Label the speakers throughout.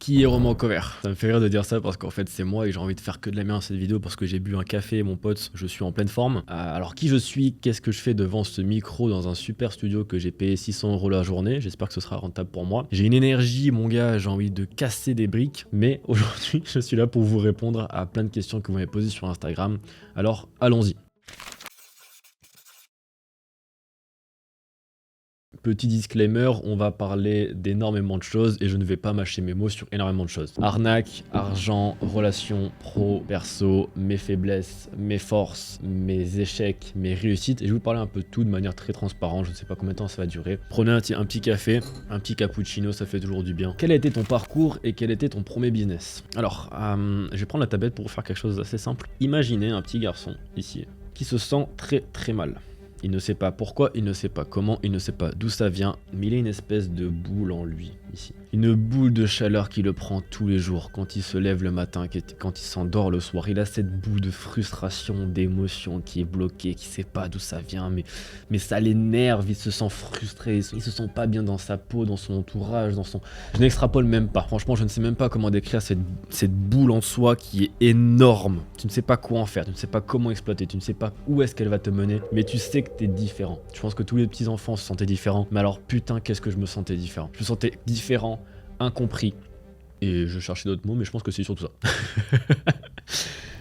Speaker 1: Qui est Romain Cover? Ça me fait rire de dire ça parce qu'en fait c'est moi et j'ai envie de faire que de la merde cette vidéo parce que j'ai bu un café, mon pote, je suis en pleine forme. Alors qui je suis? Qu'est-ce que je fais devant ce micro dans un super studio que j'ai payé 600 € la journée? J'espère que ce sera rentable pour moi. J'ai une énergie, mon gars, j'ai envie de casser des briques, mais aujourd'hui je suis là pour vous répondre à plein de questions que vous m'avez posées sur Instagram. Alors allons-y. Petit disclaimer, on va parler d'énormément de choses et je ne vais pas mâcher mes mots sur énormément de choses. Arnaque, argent, relations, pro, perso, mes faiblesses, mes forces, mes échecs, mes réussites. Et je vais vous parler un peu de tout de manière très transparente, je ne sais pas combien de temps ça va durer. Prenez un petit café, un petit cappuccino, ça fait toujours du bien. Quel a été ton parcours et quel était ton premier business? Alors, je vais prendre la tablette pour vous faire quelque chose d'assez simple. Imaginez un petit garçon, ici, qui se sent très mal. Il ne sait pas pourquoi, il ne sait pas comment, il ne sait pas d'où ça vient, mais il a une espèce de boule en lui, ici. Une boule de chaleur qui le prend tous les jours, quand il se lève le matin, quand il s'endort le soir. Il a cette boule de frustration, d'émotion qui est bloquée, qui ne sait pas d'où ça vient, mais ça l'énerve, il se sent frustré, il se sent pas bien dans sa peau, dans son entourage, dans son... Je n'extrapole même pas, franchement je ne sais même pas comment décrire cette boule en soi qui est énorme. Tu ne sais pas quoi en faire, tu ne sais pas comment exploiter, tu ne sais pas où est-ce qu'elle va te mener, mais tu sais que t'es différent. Je pense que tous les petits enfants se sentaient différents, mais alors putain qu'est-ce que je me sentais différent. Je me sentais différent, incompris, et je cherchais d'autres mots, mais je pense que c'est surtout ça.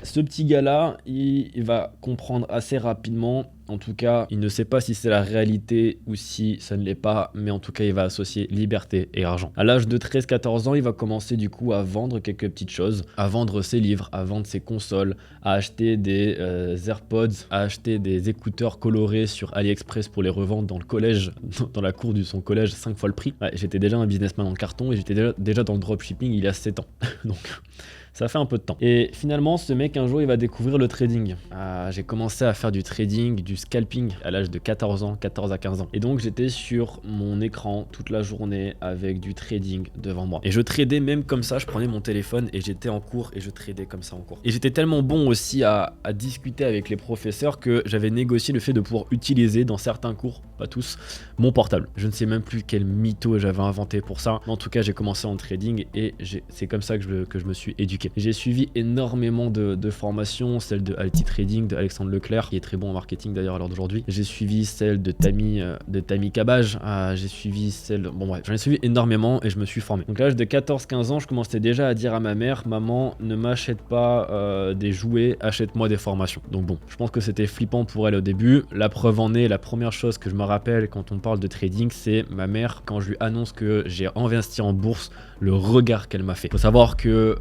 Speaker 1: Ce petit gars-là, il va comprendre assez rapidement, en tout cas, il ne sait pas si c'est la réalité ou si ça ne l'est pas, mais en tout cas, il va associer liberté et argent. À l'âge de 13-14 ans, il va commencer du coup à vendre quelques petites choses, à vendre ses livres, à vendre ses consoles, à acheter des AirPods, à acheter des écouteurs colorés sur AliExpress pour les revendre dans le collège, dans la cour de son collège, 5 fois le prix. Ouais, j'étais déjà un businessman en carton et j'étais déjà dans le dropshipping il y a 7 ans. Donc... ça fait un peu de temps. Et finalement, ce mec, un jour, il va découvrir le trading. J'ai commencé à faire du trading, du scalping à l'âge de 14 ans, 14 à 15 ans. Et donc, j'étais sur mon écran toute la journée avec du trading devant moi. Et je tradais même comme ça, je prenais mon téléphone et j'étais en cours et je tradais comme ça en cours. Et j'étais tellement bon aussi à discuter avec les professeurs que j'avais négocié le fait de pouvoir utiliser dans certains cours, pas tous, mon portable. Je ne sais même plus quel mytho j'avais inventé pour ça. Mais en tout cas, j'ai commencé en trading et c'est comme ça que je me suis éduqué. J'ai suivi énormément de formations, celle de Alti Trading, de Alexandre Leclerc, qui est très bon en marketing d'ailleurs à l'heure d'aujourd'hui. J'ai suivi celle de Tammy Cabage, j'ai suivi celle... Bon bref, j'en ai suivi énormément et je me suis formé. Donc à l'âge de 14-15 ans, je commençais déjà à dire à ma mère, maman, ne m'achète pas des jouets, achète-moi des formations. Donc bon, je pense que c'était flippant pour elle au début. La preuve en est, la première chose que je me rappelle quand on parle de trading, c'est ma mère, quand je lui annonce que j'ai investi en bourse, le regard qu'elle m'a fait. Faut savoir que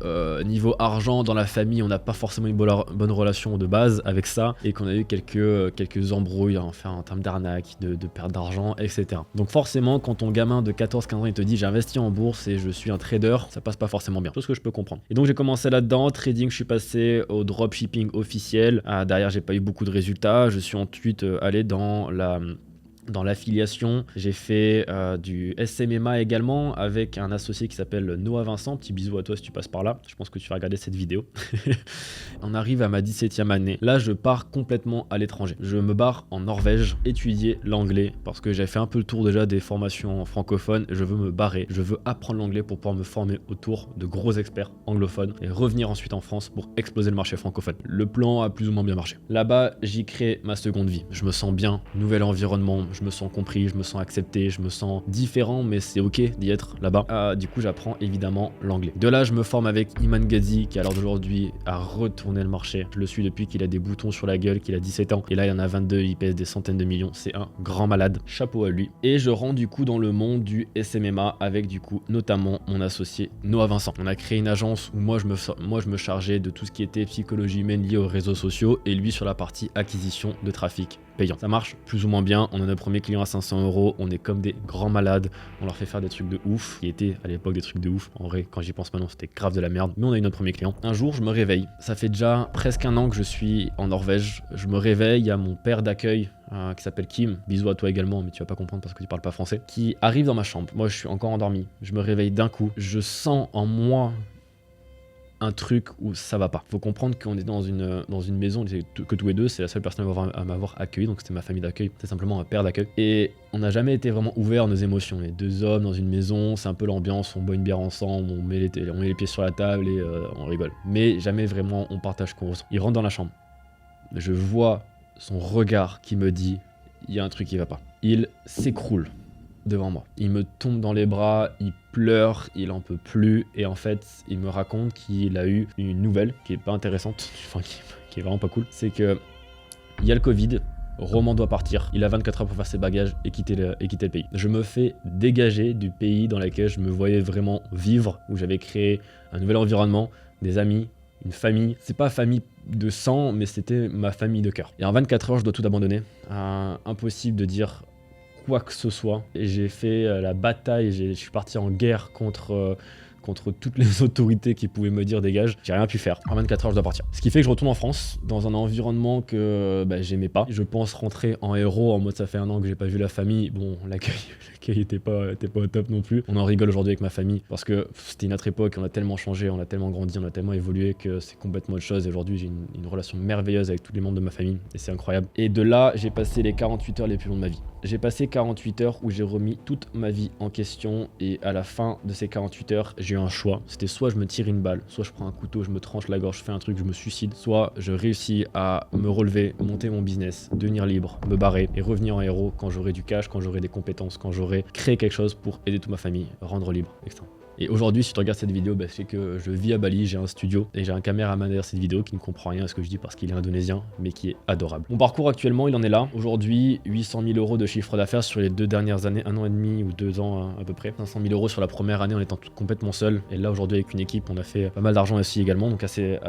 Speaker 1: niveau argent dans la famille, on n'a pas forcément une bonne relation de base avec ça et qu'on a eu quelques embrouilles enfin, en termes d'arnaque, de perte d'argent, etc. Donc forcément, quand ton gamin de 14-15 ans il te dit j'ai investi en bourse et je suis un trader, ça passe pas forcément bien. Chose que je peux comprendre. Et donc j'ai commencé là-dedans, trading, je suis passé au dropshipping officiel. Derrière, j'ai pas eu beaucoup de résultats. Je suis ensuite allé dans l'affiliation, j'ai fait du SMMA également avec un associé qui s'appelle Noah Vincent. Petit bisou à toi si tu passes par là, je pense que tu vas regarder cette vidéo. On arrive à ma 17e année, là je pars complètement à l'étranger. Je me barre en Norvège étudier l'anglais parce que j'ai fait un peu le tour déjà des formations francophones. Je veux me barrer, je veux apprendre l'anglais pour pouvoir me former autour de gros experts anglophones et revenir ensuite en France pour exploser le marché francophone. Le plan a plus ou moins bien marché. Là-bas, j'y crée ma seconde vie. Je me sens bien, nouvel environnement, je me sens compris, je me sens accepté, je me sens différent, mais c'est ok d'y être là-bas. Du coup, j'apprends évidemment l'anglais. De là, je me forme avec Iman Ghazi, qui à l'heure d'aujourd'hui a retourné le marché. Je le suis depuis qu'il a des boutons sur la gueule, qu'il a 17 ans. Et là, il en a 22, il pèse des centaines de millions. C'est un grand malade. Chapeau à lui. Et je rentre du coup dans le monde du SMMA avec du coup notamment mon associé Noah Vincent. On a créé une agence où moi je me chargeais de tout ce qui était psychologie humaine liée aux réseaux sociaux et lui sur la partie acquisition de trafic payant. Ça marche plus ou moins bien, on a nos premiers clients à 500 €, on est comme des grands malades, on leur fait faire des trucs de ouf, qui étaient à l'époque des trucs de ouf, en vrai quand j'y pense maintenant c'était grave de la merde, mais on a eu notre premier client. Un jour je me réveille, ça fait déjà presque un an que je suis en Norvège, je me réveille, il y a mon père d'accueil qui s'appelle Kim, bisous à toi également mais tu vas pas comprendre parce que tu parles pas français, qui arrive dans ma chambre, moi je suis encore endormi, je me réveille d'un coup, je sens en moi un truc où ça va pas. Faut comprendre qu'on est dans une maison, que tous les deux, c'est la seule personne à m'avoir accueilli, donc c'était ma famille d'accueil, c'est simplement un père d'accueil. Et on n'a jamais été vraiment ouvert à nos émotions. Les deux hommes dans une maison, c'est un peu l'ambiance, on boit une bière ensemble, on met les pieds sur la table et on rigole. Mais jamais vraiment on partage ce qu'on ressent. Il rentre dans la chambre. Je vois son regard qui me dit, il y a un truc qui va pas. Il s'écroule devant moi. Il me tombe dans les bras, il pleure, il en peut plus, et en fait, il me raconte qu'il a eu une nouvelle qui est pas intéressante, enfin qui est vraiment pas cool. C'est que il y a le Covid, Roman doit partir, il a 24 heures pour faire ses bagages et quitter le pays. Je me fais dégager du pays dans lequel je me voyais vraiment vivre, où j'avais créé un nouvel environnement, des amis, une famille. C'est pas famille de sang, mais c'était ma famille de cœur. Et en 24 heures, je dois tout abandonner. Impossible de dire quoi que ce soit. Et j'ai fait la bataille, je suis parti en guerre contre toutes les autorités qui pouvaient me dire dégage. J'ai rien pu faire. En 24 heures, je dois partir. Ce qui fait que je retourne en France, dans un environnement que j'aimais pas. Je pense rentrer en héros, en mode ça fait un an que j'ai pas vu la famille. Bon, l'accueil était pas au top non plus. On en rigole aujourd'hui avec ma famille, parce que c'était une autre époque, on a tellement changé, on a tellement grandi, on a tellement évolué que c'est complètement autre chose. Et aujourd'hui, j'ai une relation merveilleuse avec tous les membres de ma famille, et c'est incroyable. Et de là, j'ai passé les 48 heures les plus longues de ma vie. J'ai passé 48 heures où j'ai remis toute ma vie en question, et à la fin de ces 48 heures, j'ai eu un choix. C'était soit je me tire une balle, soit je prends un couteau, je me tranche la gorge, je fais un truc, je me suicide, soit je réussis à me relever, monter mon business, devenir libre, me barrer et revenir en héros quand j'aurai du cash, quand j'aurai des compétences, quand j'aurai créé quelque chose pour aider toute ma famille, rendre libre, etc. Et aujourd'hui, si tu regardes cette vidéo, c'est que je vis à Bali, j'ai un studio et j'ai un caméraman derrière cette vidéo qui ne comprend rien à ce que je dis parce qu'il est indonésien, mais qui est adorable. Mon parcours actuellement, il en est là. Aujourd'hui, 800 000 € de chiffre d'affaires sur les 2 dernières années, 1 an et demi ou 2 ans à peu près. 500 000 € sur la première année en étant complètement seul. Et là, aujourd'hui, avec une équipe, on a fait pas mal d'argent aussi également, donc assez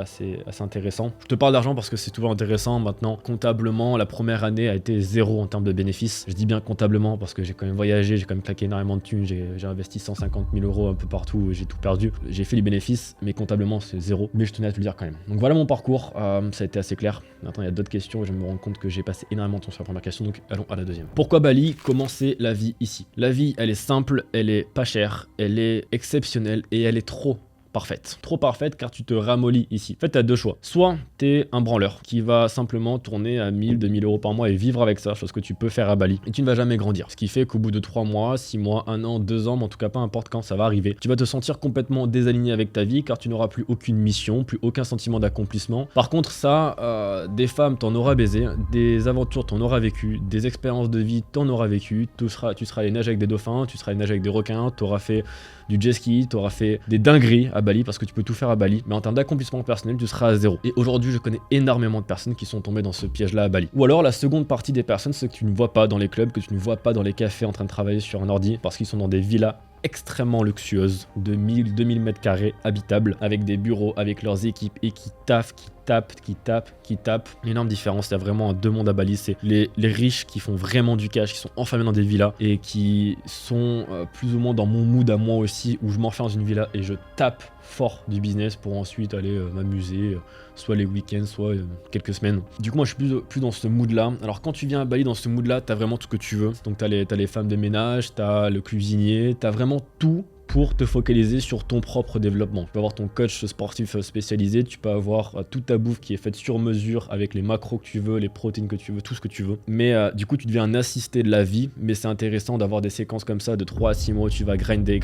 Speaker 1: intéressant. Je te parle d'argent parce que c'est toujours intéressant. Maintenant, comptablement, la première année a été zéro en termes de bénéfices. Je dis bien comptablement parce que j'ai quand même voyagé, j'ai quand même claqué énormément de thunes, j'ai investi 150 000 € un peu partout, j'ai tout perdu. J'ai fait les bénéfices, mais comptablement c'est zéro. Mais je tenais à te le dire quand même. Donc voilà mon parcours, ça a été assez clair. Maintenant il y a d'autres questions et je me rends compte que j'ai passé énormément de temps sur la première question, donc allons à la deuxième. Pourquoi Bali? Comment c'est la vie ici? La vie, elle est simple, elle est pas chère, elle est exceptionnelle et elle est trop parfaite. Trop parfaite car tu te ramollis ici. En fait, tu as deux choix. Soit tu es un branleur qui va simplement tourner à 1000, 2000 € par mois et vivre avec ça, chose que tu peux faire à Bali. Et tu ne vas jamais grandir. Ce qui fait qu'au bout de 3 mois, 6 mois, 1 an, 2 ans, mais en tout cas pas importe quand ça va arriver, tu vas te sentir complètement désaligné avec ta vie car tu n'auras plus aucune mission, plus aucun sentiment d'accomplissement. Par contre, ça, des femmes, t'en auras baisé, des aventures, t'en auras vécu, des expériences de vie, t'en auras vécu. Tu seras allé nager avec des dauphins, tu seras allé nager avec des requins, t'auras fait du jet ski, t'auras fait des dingueries à Bali parce que tu peux tout faire à Bali, mais en termes d'accomplissement personnel, tu seras à zéro. Et aujourd'hui, je connais énormément de personnes qui sont tombées dans ce piège-là à Bali. Ou alors, la seconde partie des personnes, c'est que tu ne vois pas dans les clubs, que tu ne vois pas dans les cafés en train de travailler sur un ordi parce qu'ils sont dans des villas extrêmement luxueuses de 1000, 2000 mètres carrés habitables avec des bureaux, avec leurs équipes et qui taffent, qui tapent. L'énorme différence, il y a vraiment deux mondes à Bali, c'est les riches qui font vraiment du cash, qui sont enfermés dans des villas et qui sont plus ou moins dans mon mood à moi aussi, où je m'enferme dans une villa et je tape fort du business pour ensuite aller m'amuser, soit les week-ends, soit quelques semaines. Du coup, moi, je suis plus dans ce mood-là. Alors, quand tu viens à Bali dans ce mood-là, t'as vraiment tout ce que tu veux. Donc, t'as les femmes de ménage, t'as le cuisinier, t'as vraiment tout pour te focaliser sur ton propre développement. Tu peux avoir ton coach sportif spécialisé, tu peux avoir toute ta bouffe qui est faite sur mesure avec les macros que tu veux, les protéines que tu veux, tout ce que tu veux. Mais du coup, tu deviens un assisté de la vie, mais c'est intéressant d'avoir des séquences comme ça de 3 à 6 mois où tu vas grinder,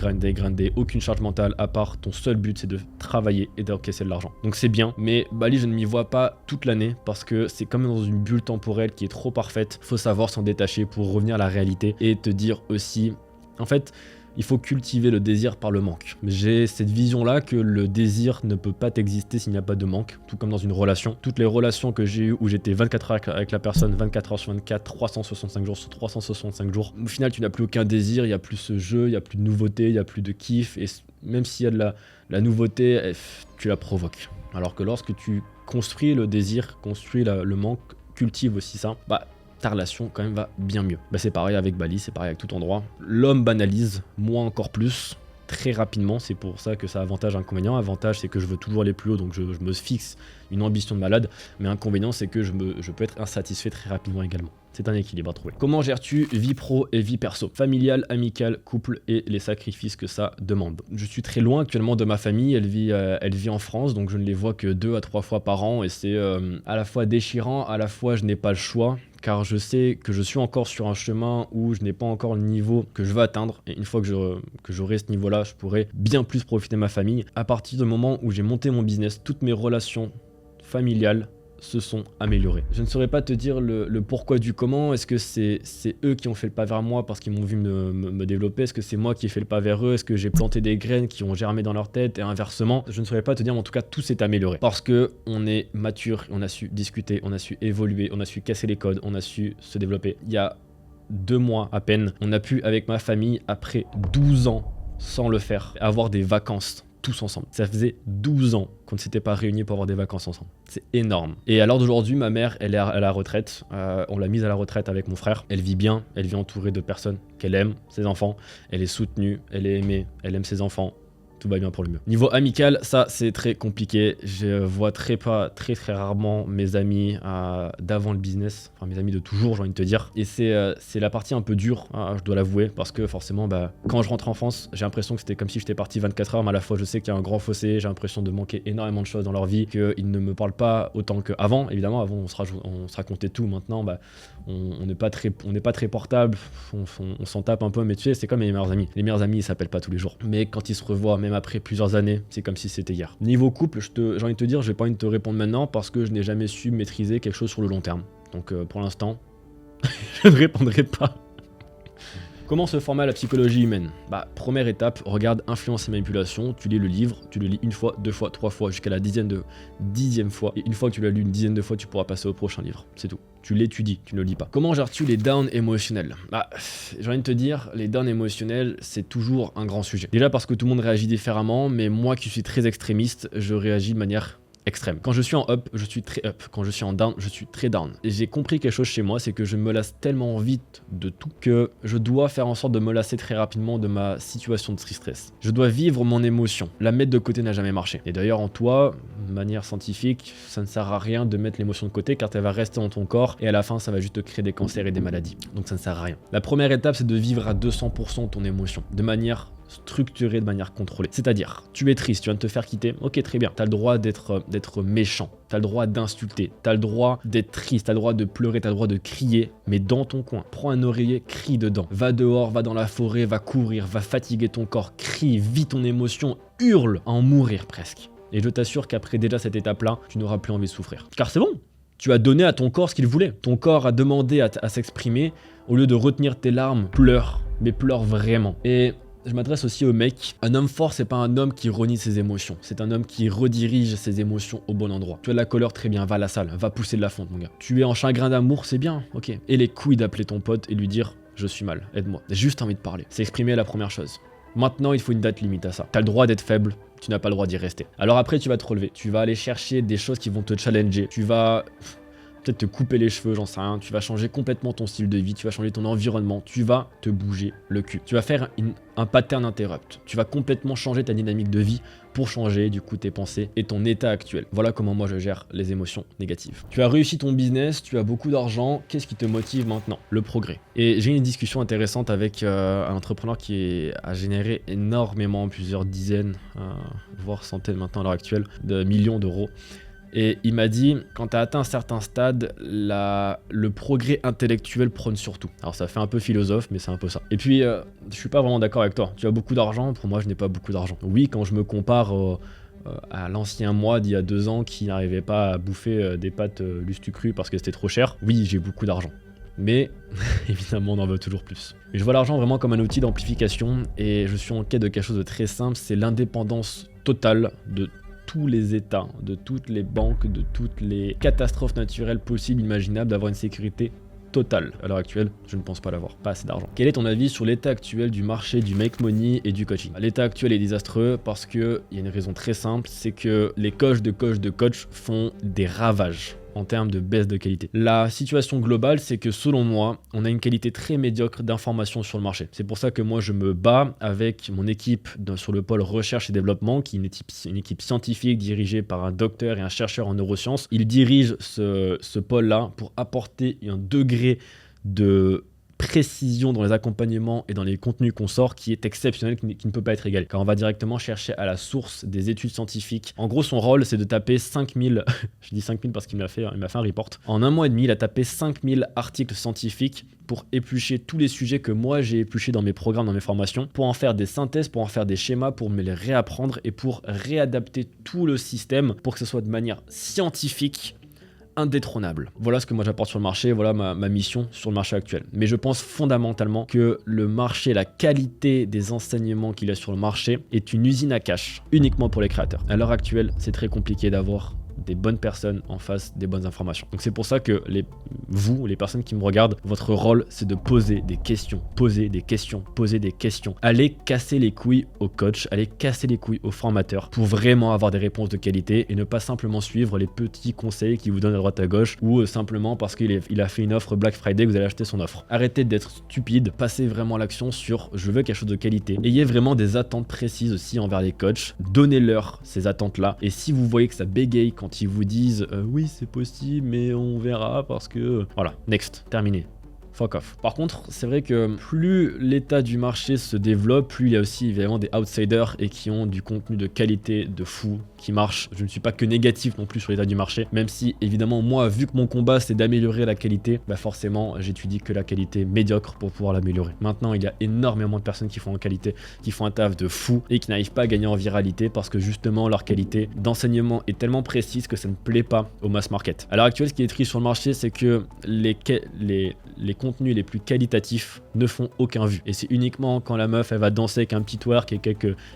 Speaker 1: aucune charge mentale à part ton seul but, c'est de travailler et d'encaisser de l'argent. Donc c'est bien, mais Bali, je ne m'y vois pas toute l'année parce que c'est comme dans une bulle temporelle qui est trop parfaite. Faut savoir s'en détacher pour revenir à la réalité et te dire aussi, en fait, il faut cultiver le désir par le manque. J'ai cette vision-là que le désir ne peut pas exister s'il n'y a pas de manque, tout comme dans une relation. Toutes les relations que j'ai eues où j'étais 24 heures avec la personne, 24 heures sur 24, 365 jours sur 365 jours, au final, tu n'as plus aucun désir, il n'y a plus ce jeu, il n'y a plus de nouveauté, il n'y a plus de kiff, et même s'il y a de la nouveauté, tu la provoques. Alors que lorsque tu construis le désir, construis le manque, cultive aussi ça, ta relation quand même va bien mieux. C'est pareil avec Bali, c'est pareil avec tout endroit. L'homme banalise, moi encore plus, très rapidement. C'est pour ça que ça a avantage et inconvénient. Avantage, c'est que je veux toujours aller plus haut, donc je me fixe une ambition de malade. Mais inconvénient, c'est que je peux être insatisfait très rapidement également. C'est un équilibre à trouver. Comment gères-tu vie pro et vie perso? Familiale, amicale, couple et les sacrifices que ça demande. Je suis très loin actuellement de ma famille, elle vit en France, donc je ne les vois que 2 à 3 fois par an et c'est à la fois déchirant, à la fois je n'ai pas le choix. Car je sais que je suis encore sur un chemin où je n'ai pas encore le niveau que je veux atteindre. Et une fois que j'aurai ce niveau-là, je pourrai bien plus profiter de ma famille. À partir du moment où j'ai monté mon business, toutes mes relations familiales se sont améliorées. Je ne saurais pas te dire le pourquoi du comment. Est-ce que c'est eux qui ont fait le pas vers moi parce qu'ils m'ont vu me développer? Est-ce que c'est moi qui ai fait le pas vers eux? Est-ce que j'ai planté des graines qui ont germé dans leur tête et inversement? Je ne saurais pas te dire, mais en tout cas, tout s'est amélioré. Parce que on est mature, on a su discuter, on a su évoluer, on a su casser les codes, on a su se développer. Il y a 2 mois à peine, on a pu, avec ma famille, après 12 ans, sans le faire, avoir des vacances tous ensemble. Ça faisait 12 ans qu'on ne s'était pas réunis pour avoir des vacances ensemble. C'est énorme. Et à l'heure d'aujourd'hui, ma mère, elle est à la retraite. On l'a mise à la retraite avec mon frère. Elle vit bien, elle vit entourée de personnes qu'elle aime, ses enfants. Elle est soutenue, elle est aimée, elle aime ses enfants. Tout va bien pour le mieux. Niveau amical, ça c'est très compliqué. Je vois très rarement mes amis d'avant le business, enfin mes amis de toujours, j'ai envie de te dire. Et c'est la partie un peu dure, hein, je dois l'avouer, parce que forcément, quand je rentre en France, j'ai l'impression que c'était comme si j'étais parti 24 heures, mais à la fois je sais qu'il y a un grand fossé, j'ai l'impression de manquer énormément de choses dans leur vie, qu'ils ne me parlent pas autant qu'avant. Évidemment, avant on se racontait tout, maintenant on n'est pas très portable, on s'en tape un peu, mais tu sais, c'est comme les meilleurs amis. Les meilleurs amis, ils s'appellent pas tous les jours. Mais quand ils se revoient, même après plusieurs années, c'est comme si c'était hier. Niveau couple, j'ai envie de te dire, j'ai pas envie de te répondre maintenant parce que je n'ai jamais su maîtriser quelque chose sur le long terme. Donc pour l'instant, je ne répondrai pas. Comment se former à la psychologie humaine? Première étape, regarde Influence et manipulation, tu lis le livre, tu le lis 1 fois, 2 fois, 3 fois, jusqu'à la dixième fois. Et une fois que tu l'as lu une dizaine de fois, tu pourras passer au prochain livre. C'est tout. Tu l'étudies, tu ne le lis pas. Comment gères-tu les downs émotionnels? J'ai envie de te dire, les downs émotionnels, c'est toujours un grand sujet. Déjà parce que tout le monde réagit différemment, mais moi qui suis très extrémiste, je réagis de manière extrême. Quand je suis en up, je suis très up. Quand je suis en down, je suis très down. Et j'ai compris quelque chose chez moi, c'est que je me lasse tellement vite de tout que je dois faire en sorte de me lasser très rapidement de ma situation de stress. Je dois vivre mon émotion. La mettre de côté n'a jamais marché. Et d'ailleurs, en toi, de manière scientifique, ça ne sert à rien de mettre l'émotion de côté car elle va rester dans ton corps et à la fin, ça va juste te créer des cancers et des maladies. Donc ça ne sert à rien. La première étape, c'est de vivre à 200% ton émotion, de manière structuré, de manière contrôlée. C'est-à-dire, tu es triste, tu viens de te faire quitter, ok très bien, t'as le droit d'être méchant, t'as le droit d'insulter, t'as le droit d'être triste, t'as le droit de pleurer, t'as le droit de crier, mais dans ton coin. Prends un oreiller, crie dedans. Va dehors, va dans la forêt, va courir, va fatiguer ton corps, crie, vis ton émotion, hurle, à en mourir presque. Et je t'assure qu'après déjà cette étape-là, tu n'auras plus envie de souffrir. Car c'est bon, tu as donné à ton corps ce qu'il voulait. Ton corps a demandé à s'exprimer, au lieu de retenir tes larmes, pleure, mais pleure vraiment. Et je m'adresse aussi aux mecs. Un homme fort, c'est pas un homme qui renie ses émotions. C'est un homme qui redirige ses émotions au bon endroit. Tu as de la colère, très bien, va à la salle, va pousser de la fonte, mon gars. Tu es en chagrin d'amour, c'est bien, ok. Et les couilles d'appeler ton pote et lui dire « je suis mal, aide-moi ». J'ai juste envie de parler. C'est exprimer la première chose. Maintenant, il faut une date limite à ça. T'as le droit d'être faible, tu n'as pas le droit d'y rester. Alors après, tu vas te relever. Tu vas aller chercher des choses qui vont te challenger. Tu vas peut-être te couper les cheveux, j'en sais rien. Tu vas changer complètement ton style de vie, tu vas changer ton environnement, tu vas te bouger le cul. Tu vas faire un pattern interrupt. Tu vas complètement changer ta dynamique de vie pour changer du coup tes pensées et ton état actuel. Voilà comment moi je gère les émotions négatives. Tu as réussi ton business, tu as beaucoup d'argent, qu'est-ce qui te motive maintenant? Le progrès. Et j'ai eu une discussion intéressante avec un entrepreneur qui a généré énormément, plusieurs dizaines, voire centaines maintenant à l'heure actuelle, de millions d'euros. Et il m'a dit, quand tu as atteint un certain stade, le progrès intellectuel prône surtout. Alors ça fait un peu philosophe, mais c'est un peu ça. Et puis, je suis pas vraiment d'accord avec toi. Tu as beaucoup d'argent, pour moi je n'ai pas beaucoup d'argent. Oui, quand je me compare à l'ancien moi d'il y a 2 ans qui n'arrivait pas à bouffer des pâtes Lustucru parce que c'était trop cher, oui, j'ai beaucoup d'argent. Mais évidemment on en veut toujours plus. Mais je vois l'argent vraiment comme un outil d'amplification et je suis en quête de quelque chose de très simple, c'est l'indépendance totale de tous les états, de toutes les banques, de toutes les catastrophes naturelles possibles, imaginables, d'avoir une sécurité totale. À l'heure actuelle, je ne pense pas l'avoir, pas assez d'argent. Quel est ton avis sur l'état actuel du marché du make money et du coaching? L'état actuel est désastreux parce qu'il y a une raison très simple, c'est que les coachs de coach font des ravages. en termes de baisse de qualité. La situation globale, c'est que selon moi, on a une qualité très médiocre d'informations sur le marché. C'est pour ça que moi, je me bats avec mon équipe sur le pôle recherche et développement, qui est une équipe scientifique dirigée par un docteur et un chercheur en neurosciences. Il dirige ce pôle-là pour apporter un degré de précision dans les accompagnements et dans les contenus qu'on sort qui est exceptionnel, qui ne peut pas être égal. Car on va directement chercher à la source des études scientifiques. En gros, son rôle, c'est de taper 5000, je dis 5000 parce qu'il m'a fait un report. En un mois et demi, il a tapé 5000 articles scientifiques pour éplucher tous les sujets que moi j'ai épluchés dans mes programmes, dans mes formations, pour en faire des synthèses, pour en faire des schémas, pour me les réapprendre et pour réadapter tout le système pour que ce soit de manière scientifique, indétrônable. Voilà ce que moi j'apporte sur le marché, voilà ma mission sur le marché actuel. Mais je pense fondamentalement que le marché, la qualité des enseignements qu'il y a sur le marché est une usine à cash, uniquement pour les créateurs. À l'heure actuelle, c'est très compliqué d'avoir des bonnes personnes en face des bonnes informations. Donc c'est pour ça que vous, les personnes qui me regardent, votre rôle c'est de poser des questions, poser des questions, poser des questions. Allez casser les couilles aux coachs, allez casser les couilles aux formateurs pour vraiment avoir des réponses de qualité et ne pas simplement suivre les petits conseils qu'ils vous donnent à droite à gauche ou simplement parce qu'il a fait une offre Black Friday que vous allez acheter son offre. Arrêtez d'être stupide, passez vraiment à l'action sur je veux quelque chose de qualité. Ayez vraiment des attentes précises aussi envers les coachs, donnez-leur ces attentes-là et si vous voyez que ça bégaye quand ils vous disent oui c'est possible mais on verra parce que... Voilà, next, terminé. Fuck off. Par contre, c'est vrai que plus l'état du marché se développe, plus il y a aussi évidemment des outsiders et qui ont du contenu de qualité de fou qui marche. Je ne suis pas que négatif non plus sur l'état du marché, même si évidemment moi, vu que mon combat c'est d'améliorer la qualité, bah forcément j'étudie que la qualité médiocre pour pouvoir l'améliorer. Maintenant, il y a énormément de personnes qui font en qualité, qui font un taf de fou et qui n'arrivent pas à gagner en viralité parce que justement leur qualité d'enseignement est tellement précise que ça ne plaît pas au mass market. À l'heure actuelle, ce qui est triste sur le marché, c'est que les contenus les plus qualitatifs ne font aucun vu. Et c'est uniquement quand la meuf elle va danser avec un petit twerk et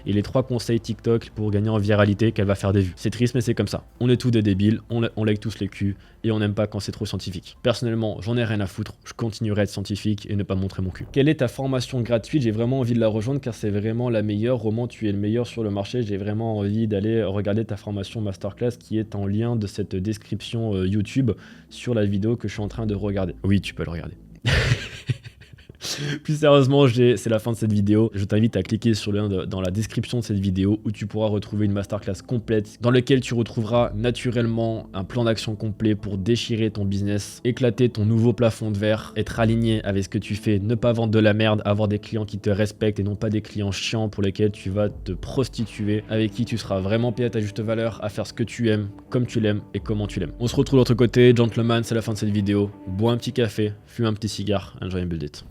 Speaker 1: les 3 conseils TikTok pour gagner en viralité qu'elle va faire des vues. C'est triste mais c'est comme ça. On est tous des débiles, on like tous les culs et on n'aime pas quand c'est trop scientifique. Personnellement, j'en ai rien à foutre, je continuerai à être scientifique et ne pas montrer mon cul. Quelle est ta formation gratuite? J'ai vraiment envie de la rejoindre car c'est vraiment la meilleure. Roman, tu es le meilleur sur le marché. J'ai vraiment envie d'aller regarder ta formation masterclass qui est en lien de cette description YouTube sur la vidéo que je suis en train de regarder. Oui, tu peux le regarder. Plus sérieusement, c'est la fin de cette vidéo. Je t'invite à cliquer sur le lien dans la description de cette vidéo où tu pourras retrouver une masterclass complète dans laquelle tu retrouveras naturellement un plan d'action complet pour déchirer ton business, éclater ton nouveau plafond de verre, être aligné avec ce que tu fais, ne pas vendre de la merde, avoir des clients qui te respectent et non pas des clients chiants pour lesquels tu vas te prostituer, avec qui tu seras vraiment payé à ta juste valeur, à faire ce que tu aimes, comme tu l'aimes et comment tu l'aimes. On se retrouve de l'autre côté, gentleman, c'est la fin de cette vidéo. Bois un petit café, fume un petit cigare, enjoy and build it.